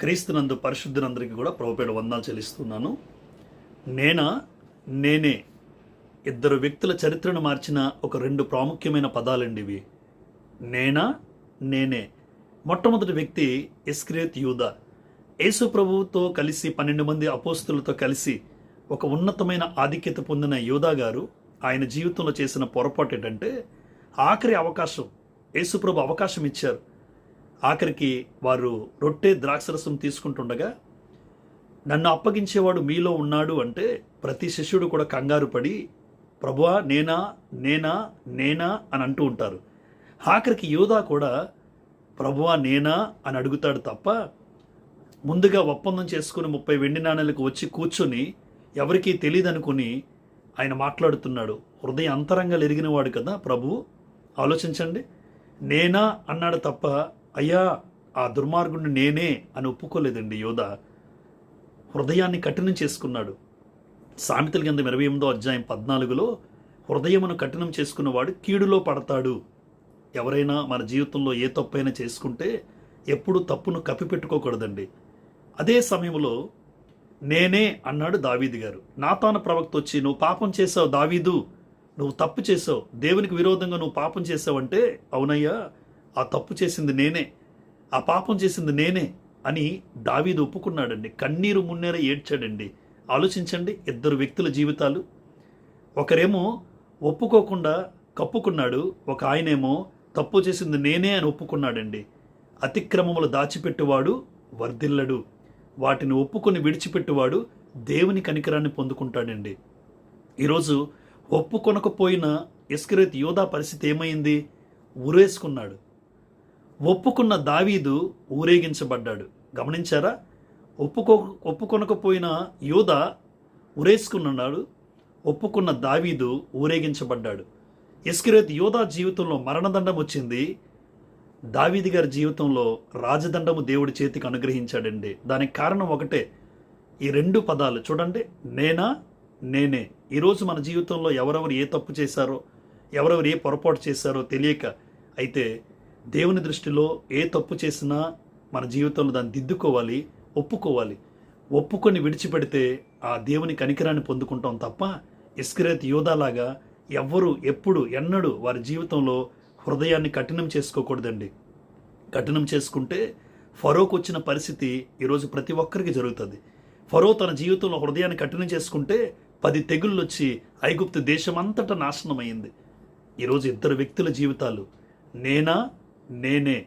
క్రీస్తునందు పరిశుద్ధులందరికీ కూడా ప్రభుపేట వందనాలు చెల్లిస్తున్నాను. నేనే ఇద్దరు వ్యక్తుల చరిత్రను మార్చిన ఒక రెండు ప్రాముఖ్యమైన పదాలండి ఇవి. నేనే. మొట్టమొదటి వ్యక్తి ఇస్కరియోతు యూదా. యేసు ప్రభువుతో కలిసి 12 మంది అపోస్తులతో కలిసి ఒక ఉన్నతమైన ఆధిక్యత పొందిన యూదా గారు ఆయన జీవితంలో చేసిన పొరపాటు ఏంటంటే, ఆఖరి అవకాశం యేసు ప్రభు అవకాశం ఇచ్చారు. ఆఖరికి వారు రొట్టె ద్రాక్షరసం తీసుకుంటుండగా, నన్ను అప్పగించేవాడు మీలో ఉన్నాడు అంటే ప్రతి శిష్యుడు కూడా కంగారు పడి, ప్రభువా నేనా అని అంటూ ఉంటారు. ఆఖరికి యూదా కూడా ప్రభువా నేనా అని అడుగుతాడు తప్ప, ముందుగా ఒప్పందం చేసుకుని 30 వెండి నాణేలకు వచ్చి కూర్చొని ఎవరికీ తెలియదనుకుని ఆయన మాట్లాడుతున్నాడు. హృదయ అంతరంగాలు ఎరిగినవాడు కదా ప్రభు. ఆలోచించండి, నేనా అన్నాడు తప్ప అయ్యా ఆ దుర్మార్గుడిని నేనే అని ఒప్పుకోలేదండి యోధ. హృదయాన్ని కఠినం చేసుకున్నాడు. సామెతల గ్రంథం 28వ అధ్యాయం 14లో హృదయమును కఠినం చేసుకున్నవాడు కీడులో పడతాడు. ఎవరైనా మన జీవితంలో ఏ తప్పైనా చేసుకుంటే ఎప్పుడు తప్పును కప్పిపెట్టుకోకూడదండి. అదే సమయంలో నేనే అన్నాడు దావీదు గారు. నాతాను ప్రవక్త వచ్చి, నువ్వు పాపం చేసావు దావీదు, నువ్వు తప్పు చేసావు, దేవునికి విరోధంగా నువ్వు పాపం చేసావంటే, అవునయ్యా ఆ తప్పు చేసింది నేనే, ఆ పాపం చేసింది నేనే అని దావీదు ఒప్పుకున్నాడండి. కన్నీరు మున్నేర ఏడ్చాడండి. ఆలోచించండి, ఇద్దరు వ్యక్తుల జీవితాలు. ఒకరేమో ఒప్పుకోకుండా కప్పుకున్నాడు, ఒక ఆయనేమో తప్పు చేసింది నేనే అని ఒప్పుకున్నాడండి. అతిక్రమములు దాచిపెట్టువాడు వర్ధిల్లడు, వాటిని ఒప్పుకొని విడిచిపెట్టువాడు దేవుని కనికరాన్ని పొందుకుంటాడండి. ఈరోజు ఒప్పుకొనకపోయిన ఇస్కరియోతు యూదా పరిస్థితి ఏమైంది? ఊరేసుకున్నాడు. ఒప్పుకున్న దావీదు ఊరేగించబడ్డాడు. గమనించారా? ఒప్పుకొనకపోయిన యూదా ఊరేసుకున్నాడు, ఒప్పుకున్న దావీదు ఊరేగించబడ్డాడు. ఇస్కరియోతు యూదా జీవితంలో మరణదండం వచ్చింది, దావీదు గారి జీవితంలో రాజదండము దేవుడి చేతికి అనుగ్రహించాడండి. దానికి కారణం ఒకటే, ఈ రెండు పదాలు చూడండి, నేనే. ఈరోజు మన జీవితంలో ఎవరెవరు ఏ తప్పు చేశారో, ఎవరెవరు ఏ పొరపాటు చేశారో తెలియక, అయితే దేవుని దృష్టిలో ఏ తప్పు చేసినా మన జీవితంలో దాన్ని దిద్దుకోవాలి, ఒప్పుకోవాలి. ఒప్పుకొని విడిచిపెడితే ఆ దేవుని కనికరాన్ని పొందుకుంటాం తప్ప ఇస్కరియోతు యూదాలాగా ఎవ్వరూ ఎప్పుడు ఎన్నడూ వారి జీవితంలో హృదయాన్ని కఠినం చేసుకోకూడదండి. కఠినం చేసుకుంటే ఫరోకు వచ్చిన పరిస్థితి ఈరోజు ప్రతి ఒక్కరికి జరుగుతుంది. ఫరో తన జీవితంలో హృదయాన్ని కఠినం చేసుకుంటే 10 తెగుళ్ళు వచ్చి ఐగుప్తు దేశం అంతటా నాశనమైంది. ఈరోజు ఇద్దరు వ్యక్తుల జీవితాలు నేనే.